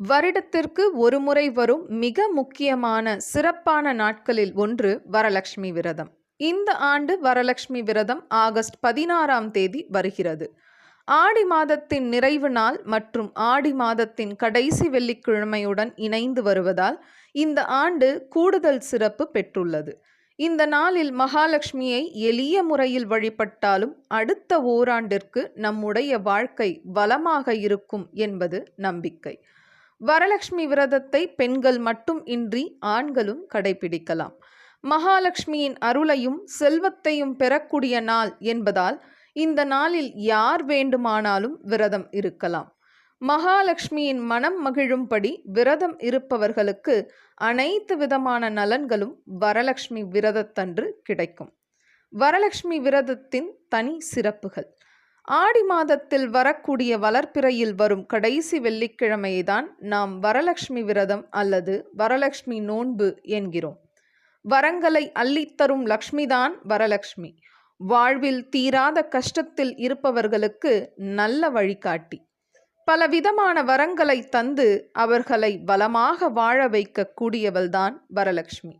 வருடத்திற்கு ஒருமுறை வரும் மிக முக்கியமான சிறப்பான நாட்களில் ஒன்று வரலட்சுமி விரதம். இந்த ஆண்டு வரலட்சுமி விரதம் ஆகஸ்ட் 16ஆம் தேதி வருகிறது. ஆடி மாதத்தின் நிறைவு நாள் மற்றும் ஆடி மாதத்தின் கடைசி வெள்ளிக்கிழமையுடன் இணைந்து வருவதால் இந்த ஆண்டு கூடுதல் சிறப்பு பெற்றுள்ளது. இந்த நாளில் மகாலட்சுமியை எளிய முறையில் வழிபட்டாலும் அடுத்த ஓராண்டிற்கு நம்முடைய வாழ்க்கை வளமாக இருக்கும் என்பது நம்பிக்கை. வரலட்சுமி விரதத்தை பெண்கள் மட்டும் இன்றி ஆண்களும் கடைபிடிக்கலாம். மகாலட்சுமியின் அருளையும் செல்வத்தையும் பெறக்கூடிய நாள் என்பதால் இந்த நாளில் யார் வேண்டுமானாலும் விரதம் இருக்கலாம். மகாலட்சுமியின் மனம் மகிழும்படி விரதம் இருப்பவர்களுக்கு அனைத்து விதமான நலன்களும் வரலட்சுமி விரதத்தன்று கிடைக்கும். வரலட்சுமி விரதத்தின் தனி சிறப்புகள். ஆடி மாதத்தில் வரக்கூடிய வளர்ப்பிறையில் வரும் கடைசி வெள்ளிக்கிழமைதான் நாம் வரலட்சுமி விரதம் அல்லது வரலட்சுமி நோன்பு என்கிறோம். வரங்களை அள்ளித்தரும் லக்ஷ்மிதான் வரலட்சுமி. வாழ்வில் தீராத கஷ்டத்தில் இருப்பவர்களுக்கு நல்ல வழிகாட்டி. பலவிதமான வரங்களை தந்து அவர்களை வளமாக வாழ வைக்க கூடியவள்தான் வரலட்சுமி.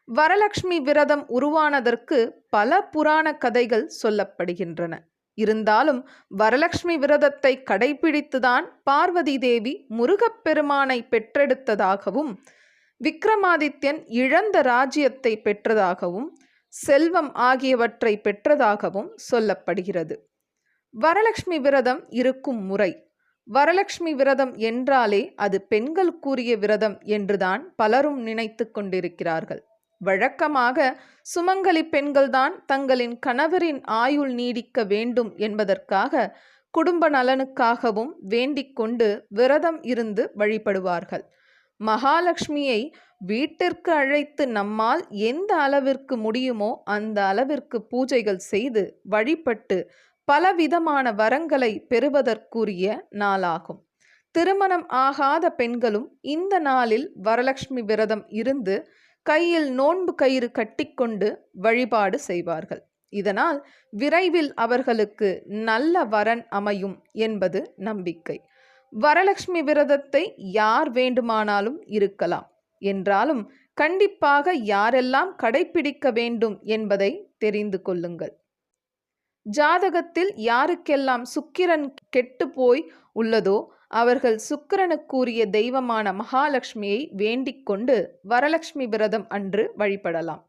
வரலட்சுமி விரதம் உருவானதற்கு பல புராண கதைகள் சொல்லப்படுகின்றன. இருந்தாலும் வரலட்சுமி விரதத்தை கடைபிடித்துதான் பார்வதி தேவி முருகப்பெருமானை பெற்றெடுத்ததாகவும், விக்ரமாதித்யன் இழந்த ராஜ்யத்தை பெற்றதாகவும், செல்வம் ஆகியவற்றை பெற்றதாகவும் சொல்லப்படுகிறது. வரலட்சுமி விரதம் இருக்கும் முறை. வரலட்சுமி விரதம் என்றாலே அது பெண்களுக்குரிய விரதம் என்றுதான் பலரும் நினைத்து கொண்டிருக்கிறார்கள். வழக்கமாக சுமங்கலி பெண்கள்தான் தங்களின் கணவரின் ஆயுள் நீடிக்க வேண்டும் என்பதற்காக குடும்ப நலனுக்காகவும் வேண்டிக் கொண்டு விரதம் இருந்து வழிபடுவார்கள். மகாலட்சுமியை வீட்டிற்கு அழைத்து நம்மால் எந்த அளவிற்கு முடியுமோ அந்த அளவிற்கு பூஜைகள் செய்து வழிபட்டு பலவிதமான வரங்களை பெறுவதற்குரிய நாளாகும். திருமணம் ஆகாத பெண்களும் இந்த நாளில் வரலட்சுமி விரதம் இருந்து கையில் நோன்பு கயிறு கட்டிக்கொண்டு வழிபாடு செய்வார்கள். இதனால் விரைவில் அவர்களுக்கு நல்ல வரன் அமையும் என்பது நம்பிக்கை. வரலட்சுமி விரதத்தை யார் வேண்டுமானாலும் இருக்கலாம். என்றாலும் கண்டிப்பாக யாரெல்லாம் கடைபிடிக்க வேண்டும் என்பதை தெரிந்து கொள்ளுங்கள். ஜாதகத்தில் யாருக்கெல்லாம் சுக்கிரன் கெட்டு போய் உள்ளதோ அவர்கள் சுக்கிரனுக்குரிய தெய்வமான மகாலட்சுமியை வேண்டிக் கொண்டு வரலட்சுமி விரதம் அன்று வழிபடலாம்.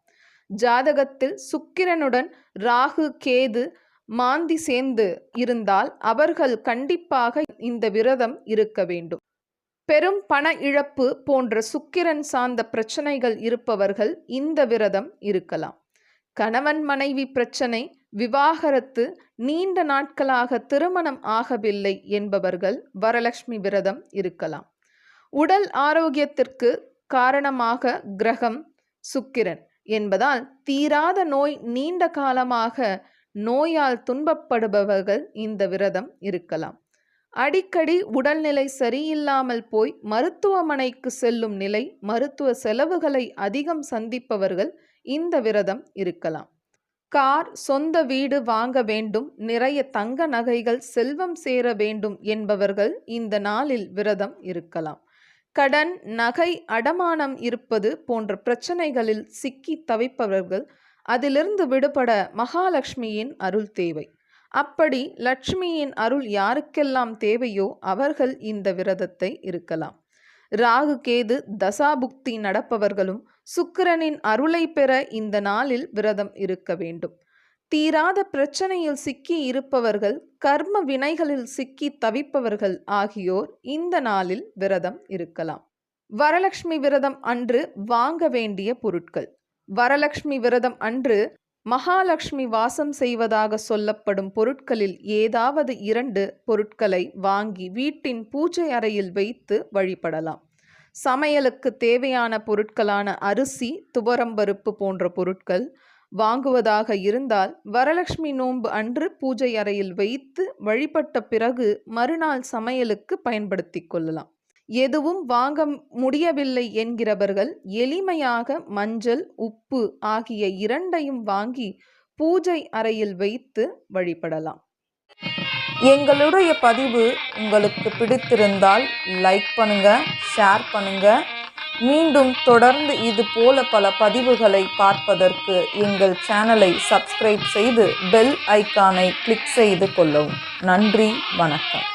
ஜாதகத்தில் சுக்கிரனுடன் ராகு கேது மாந்தி சேர்ந்து இருந்தால் அவர்கள் கண்டிப்பாக இந்த விரதம் இருக்க வேண்டும். பெரும் பண இழப்பு போன்ற சுக்கிரன் சார்ந்த பிரச்சனைகள் இருப்பவர்கள் இந்த விரதம் இருக்கலாம். கணவன் மனைவி பிரச்சனை, விவாகரத்து, நீண்ட நாட்களாக திருமணம் ஆகவில்லை என்பவர்கள் வரலட்சுமி விரதம் இருக்கலாம். உடல் ஆரோக்கியத்திற்கு காரணமாக கிரகம் சுக்கிரன் என்பதால் தீராத நோய், நீண்ட காலமாக நோயால் துன்பப்படுபவர்கள் இந்த விரதம் இருக்கலாம். அடிக்கடி உடல்நிலை சரியில்லாமல் போய் மருத்துவமனைக்கு செல்லும் நிலை, மருத்துவ செலவுகளை அதிகம் சந்திப்பவர்கள் இந்த விரதம் இருக்கலாம். கார், சொந்த வீடு வாங்க வேண்டும், நிறைய தங்க நகைகள், செல்வம் சேர வேண்டும் என்பவர்கள் இந்த நாளில் விரதம் இருக்கலாம். கடன், நகை அடமானம் இருப்பது போன்ற பிரச்சனைகளில் சிக்கி தவிப்பவர்கள் அதிலிருந்து விடுபட மகாலட்சுமியின் அருள் தேவை. அப்படி லட்சுமியின் அருள் யாருக்கெல்லாம் தேவையோ அவர்கள் இந்த விரதத்தை இருக்கலாம். ராகு கேது தசாபுக்தி நடப்பவர்களும் சுக்கிரனின் அருளை பெற இந்த நாளில் விரதம் இருக்க வேண்டும். தீராத பிரச்சனையில் சிக்கி இருப்பவர்கள், கர்ம வினைகளில் சிக்கி தவிப்பவர்கள் ஆகியோர் இந்த நாளில் விரதம் இருக்கலாம். வரலட்சுமி விரதம் அன்று வாங்க வேண்டிய பொருட்கள். வரலட்சுமி விரதம் அன்று மகாலட்சுமி வாசம் செய்வதாக சொல்லப்படும் பொருட்களில் ஏதாவது 2 பொருட்களை வாங்கி வீட்டின் பூஜை அறையில் வைத்து வழிபடலாம். சமையலுக்கு தேவையான பொருட்களான அரிசி, துவரம்பருப்பு போன்ற பொருட்கள் வாங்குவதாக இருந்தால் வரலட்சுமி நோன்பு அன்று பூஜை அறையில் வைத்து வழிபட்ட பிறகு மறுநாள் சமையலுக்கு பயன்படுத்தி கொள்ளலாம். எதுவும் வாங்க முடியவில்லை என்கிறவர்கள் எளிமையாக மஞ்சள், உப்பு ஆகிய 2ஐயும் வாங்கி பூஜை அறையில் வைத்து வழிபடலாம். எங்களுடைய பதிவு உங்களுக்கு பிடித்திருந்தால் லைக் பண்ணுங்க, ஷேர் பண்ணுங்க. மீண்டும் தொடர்ந்து இது போல பல பதிவுகளை பார்ப்பதற்கு எங்கள் சேனலை சப்ஸ்கிரைப் செய்து பெல் ஐக்கானை கிளிக் செய்து கொள்ளவும். நன்றி, வணக்கம்.